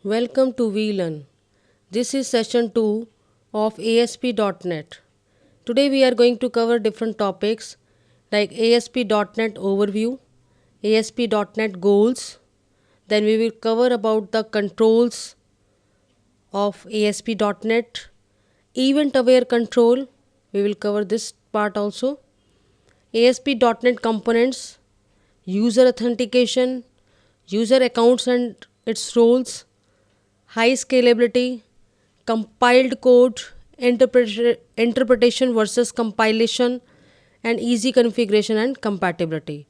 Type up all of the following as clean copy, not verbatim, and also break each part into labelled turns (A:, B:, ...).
A: Welcome to VLearn. This is session 2 of ASP.NET. Today we are going to cover different topics like ASP.NET overview, ASP.NET goals, then we will cover about the controls of ASP.NET, event aware control, we will cover this part also, ASP.NET components, user authentication, user accounts and its roles, high scalability, compiled code, interpretation versus compilation, and easy configuration and compatibility.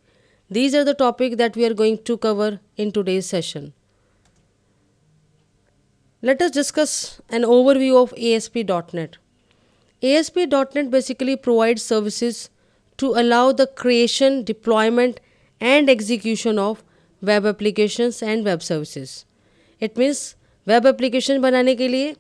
A: These are the topics that we are going to cover in today's session. Let us discuss an overview of ASP.NET. ASP.NET basically provides services to allow the creation, deployment, and execution of web applications and web services. It means web application बनाने के लिए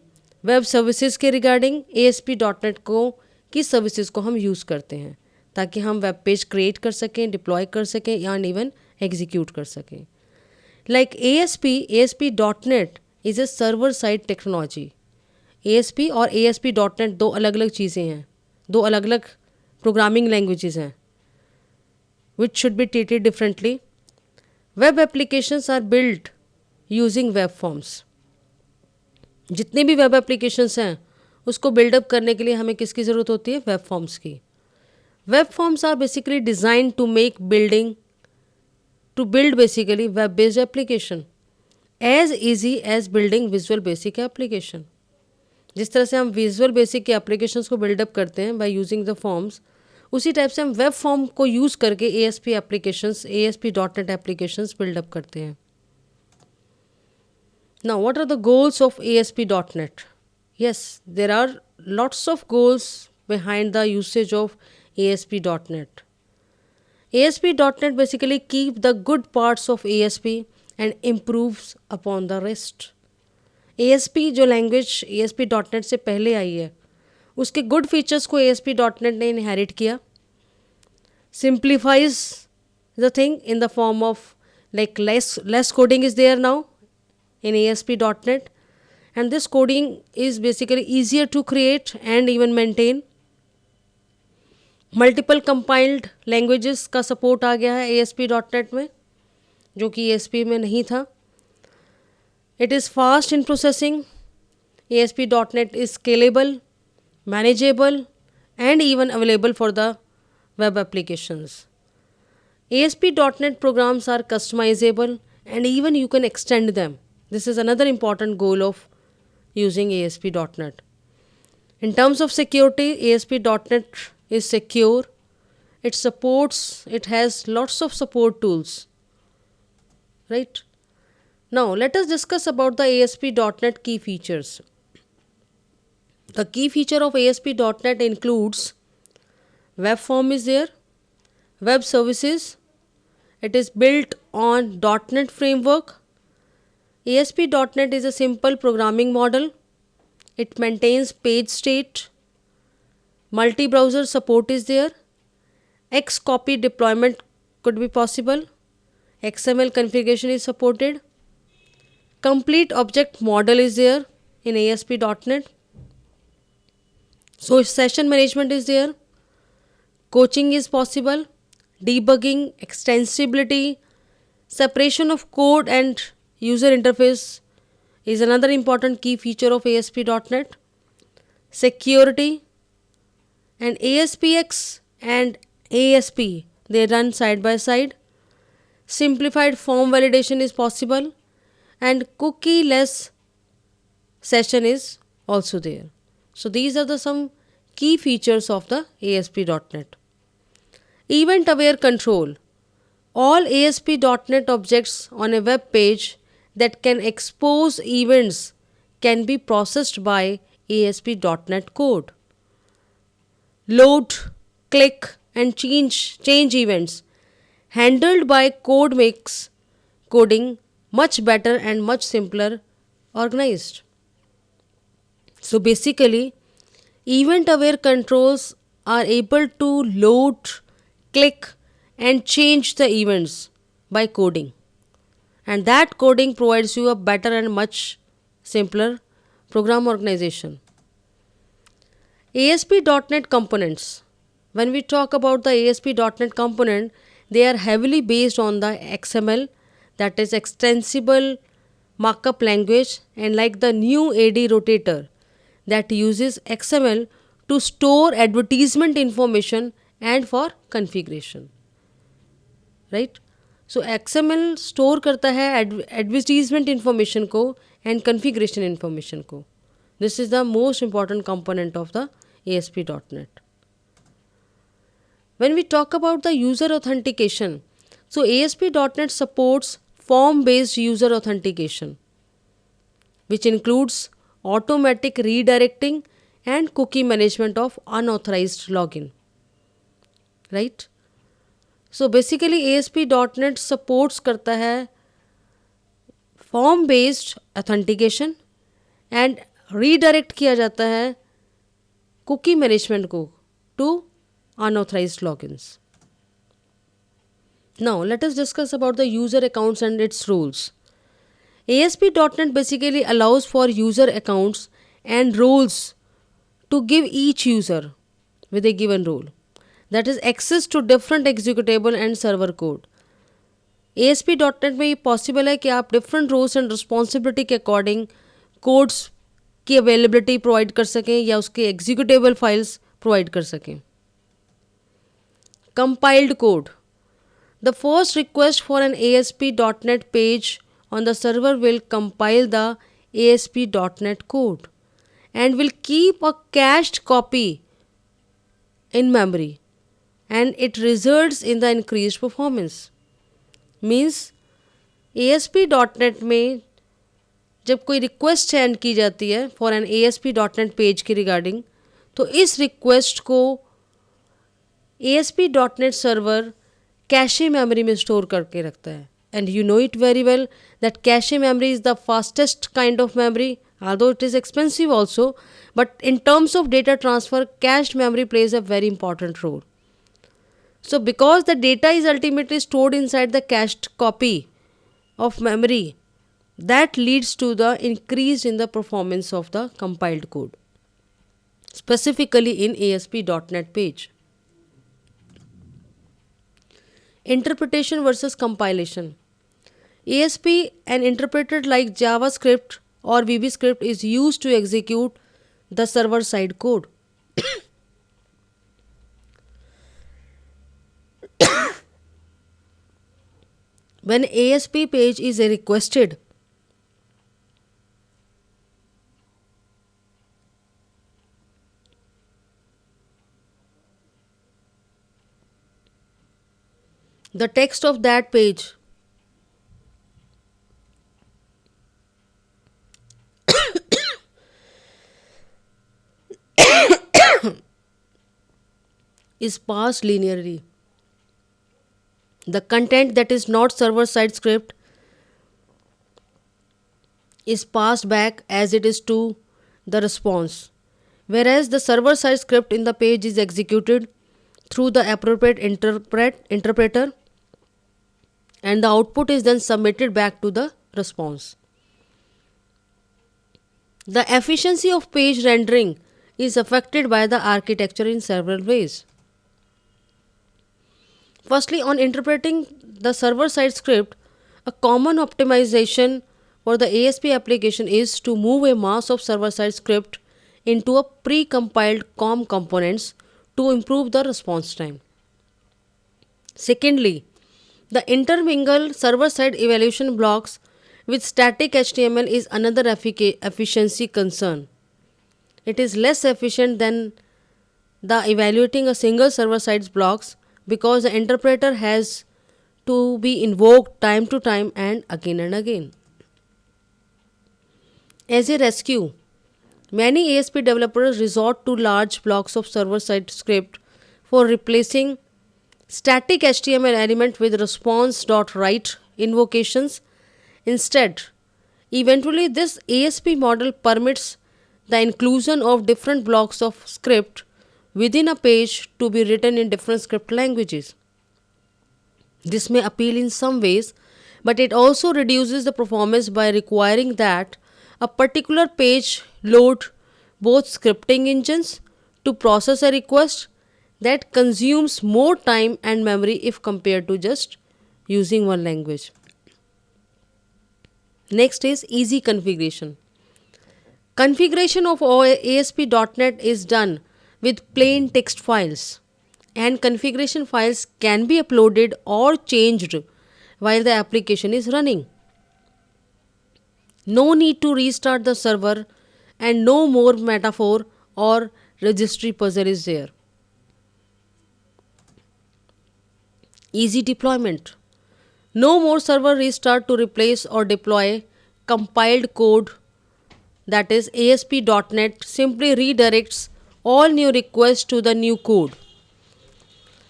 A: web services के regarding ASP.NET को की services को हम use करते हैं ताकि हम वेब पेज क्रिएट कर सकें, डिप्लॉय कर सकें या इवन एग्जीक्यूट कर सकें. Like ASP.NET is a server side technology. ASP और ASP.NEट दो अलग अलग चीज़ें हैं, दो अलग अलग प्रोग्रामिंग लैंग्वेजेस हैं which should be treated differently. Web applications are built using web forms. जितने भी वेब एप्लीकेशंस हैं उसको बिल्डअप करने के लिए हमें किसकी ज़रूरत होती है? वेब फॉर्म्स की. Web forms are basically design to make build basically web based application as easy as building visual basic application. जिस तरह से हम विजुअल बेसिक के एप्लीकेशंस को बिल्डअप करते हैं बाय यूजिंग द फॉर्म्स, उसी टाइप से हम वेब फॉर्म को यूज़ करके ASP.NET एप्लीकेशंस बिल्डअप करते हैं. Now, what are the goals of ASP.NET? Yes, there are lots of goals behind the usage of ASP.NET. ASP.NET basically keep the good parts of ASP and improves upon the rest. ASP जो language ASP.NET से पहले आई है उसके good features को ASP.NET ने inherit किया. Simplifies the thing in the form of like less coding is there now in ASP.NET, and this coding is basically easier to create and even maintain. Multiple compiled languages का support आ गया है ASP.NET में जो कि ASP में नहीं था. It is fast in processing. ASP.NET is scalable, manageable and even available for the web applications. ASP.NET programs are customizable and even you can extend them. This is another important goal of using ASP.NET. In terms of security, ASP.NET is secure. It has lots of support tools. Right? Now, let us discuss about the ASP.NET key features. The key feature of ASP.NET includes web form is there, web services. It is built on .NET framework. ASP.NET is a simple programming model. It maintains page state. Multi-browser support is there. Xcopy deployment could be possible. XML configuration is supported. Complete object model is there in ASP.NET. So session management is there. Coaching is possible. Debugging, extensibility, separation of code and user interface is another important key feature of ASP.NET. Security, and ASPX and ASP, they run side by side. Simplified form validation is possible and cookie-less session is also there. So these are some key features of the ASP.NET. Event aware control. All ASP.NET objects on a web page that can expose events can be processed by ASP.NET code. Load, click and change events handled by code makes coding much better and much simpler organized. So basically, event aware controls are able to load, click and change the events by coding. And that coding provides you a better and much simpler program organization. ASP.NET components. When we talk about the ASP.NET component, they are heavily based on the XML, that is extensible markup language, and like the new AD rotator that uses XML to store advertisement information and for configuration. Right? So XML store करता है advertisement information को and configuration information को. This is the most important component of the ASP.NET. When we talk about the user authentication, so ASP.NET supports form-based user authentication, which includes automatic redirecting and cookie management of unauthorized login. Right? So basically ASP.NET supports करता है form-based authentication and redirect किया जाता है cookie management को to unauthorized logins. Now let us discuss about the user accounts and its roles. ASP.NET basically allows for user accounts and roles to give each user with a given role, that is access to different executable and server code. ASP.NEट में ये possible है कि आप different roles and responsibility के according codes की availability provide कर सकें या उसके एग्जीक्यूटेबल फाइल्स प्रोवाइड कर सकें. Compiled code. The first request for an ASP.NET page on the server will compile the ASP.NET code and will keep a cached copy in memory, and it results in the increased performance. Means ASP.NET में जब कोई request send की जाती है for an ASP.NET page के regarding, तो इस request को ASP.NET सर्वर कैशे मेमोरी में स्टोर करके रखता है. And you know it very well that cache memory is the fastest kind of memory, although it is expensive also, but in terms of data transfer, cached memory plays a very important role. So because the data is ultimately stored inside the cached copy of memory, that leads to the increase in the performance of the compiled code, specifically in ASP.NET page. Interpretation versus compilation. ASP, an interpreter like JavaScript or VBScript, is used to execute the server-side code. When ASP page is requested, the text of that page is passed linearly. The content that is not server-side script is passed back as it is to the response, whereas the server-side script in the page is executed through the appropriate interpreter, and the output is then submitted back to the response. The efficiency of page rendering is affected by the architecture in several ways. Firstly, on interpreting the server-side script, a common optimization for the ASP application is to move a mass of server-side script into a pre-compiled COM components to improve the response time. Secondly, the intermingle server-side evaluation blocks with static HTML is another efficiency concern. It is less efficient than the evaluating a single server-side blocks because the interpreter has to be invoked time to time and again. As a rescue, many ASP developers resort to large blocks of server-side script for replacing static HTML element with response.write invocations instead. Eventually, this ASP model permits the inclusion of different blocks of script within a page to be written in different script languages. This may appeal in some ways, but it also reduces the performance by requiring that a particular page load both scripting engines to process a request that consumes more time and memory if compared to just using one language. Next is easy configuration. Configuration of ASP.NET is done with plain text files, and configuration files can be uploaded or changed while the application is running. No need to restart the server, and no more metaphor or registry puzzle is there. Easy deployment. No more server restart to replace or deploy compiled code, that is ASP.NET simply redirects all new requests to the new code.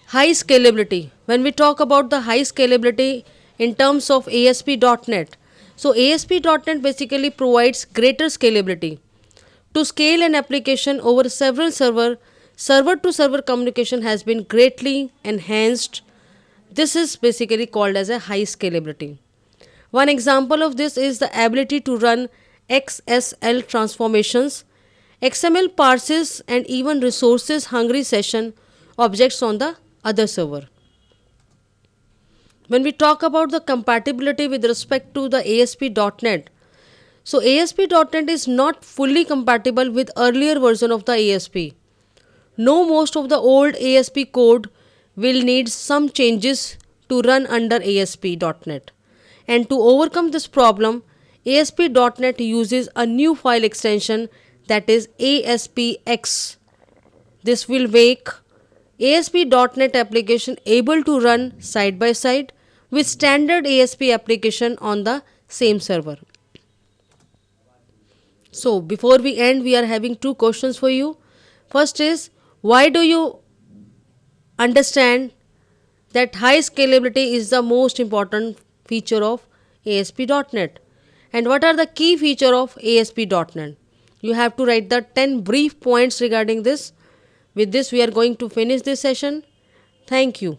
A: High scalability. When we talk about the high scalability in terms of ASP.NET, so ASP.NET basically provides greater scalability. To scale an application over several server to server communication has been greatly enhanced. This is basically called as a high scalability. One example of this is the ability to run XSL transformations, XML parses, and even resources hungry session objects on the other server. When we talk about the compatibility with respect to the ASP.NET, so ASP.NET is not fully compatible with earlier version of the ASP. No, most of the old ASP code will need some changes to run under ASP.NET. And to overcome this problem, ASP.NET uses a new file extension, that is ASPX. This will make ASP.NET application able to run side by side with standard ASP application on the same server. So before we end, we are having two questions for you. First is, why do you understand that high scalability is the most important feature of ASP.NET? And what are the key feature of ASP.NET? You have to write the 10 brief points regarding this. With this, we are going to finish this session. Thank you.